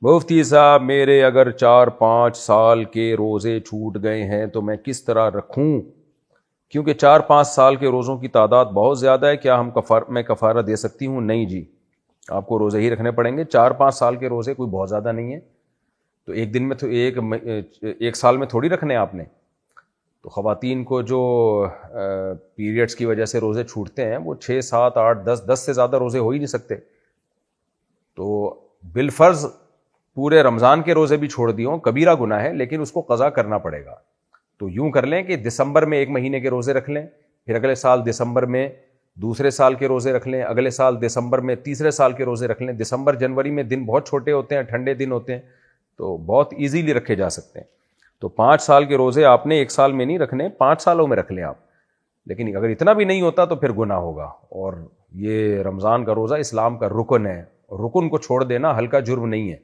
مفتی صاحب میرے اگر 4-5 سال کے روزے چھوٹ گئے ہیں تو میں کس طرح رکھوں؟ کیونکہ 4-5 سال کے روزوں کی تعداد بہت زیادہ ہے، کیا میں کفارہ دے سکتی ہوں؟ نہیں جی، آپ کو روزے ہی رکھنے پڑیں گے۔ 4-5 سال کے روزے کوئی بہت زیادہ نہیں ہے، تو ایک دن میں تو ایک سال میں تھوڑی رکھنے آپ نے۔ تو خواتین کو جو پیریڈز کی وجہ سے روزے چھوٹتے ہیں وہ 6 7 8 10 سے زیادہ روزے ہو ہی نہیں سکتے، تو بالفرض پورے رمضان کے روزے بھی چھوڑ دیوں کبیرہ گناہ ہے، لیکن اس کو قضا کرنا پڑے گا۔ تو یوں کر لیں کہ دسمبر میں 1 مہینے کے روزے رکھ لیں، پھر اگلے سال دسمبر میں دوسرے سال کے روزے رکھ لیں، اگلے سال دسمبر میں تیسرے سال کے روزے رکھ لیں۔ دسمبر جنوری میں دن بہت چھوٹے ہوتے ہیں، ٹھنڈے دن ہوتے ہیں، تو بہت ایزیلی رکھے جا سکتے ہیں۔ تو 5 سال کے روزے آپ نے 1 سال میں نہیں رکھنے، 5 سالوں میں رکھ لیں آپ۔ لیکن اگر اتنا بھی نہیں ہوتا تو پھر گناہ ہوگا، اور یہ رمضان کا روزہ اسلام کا رکن ہے، رکن کو چھوڑ دینا ہلکا جرم نہیں ہے۔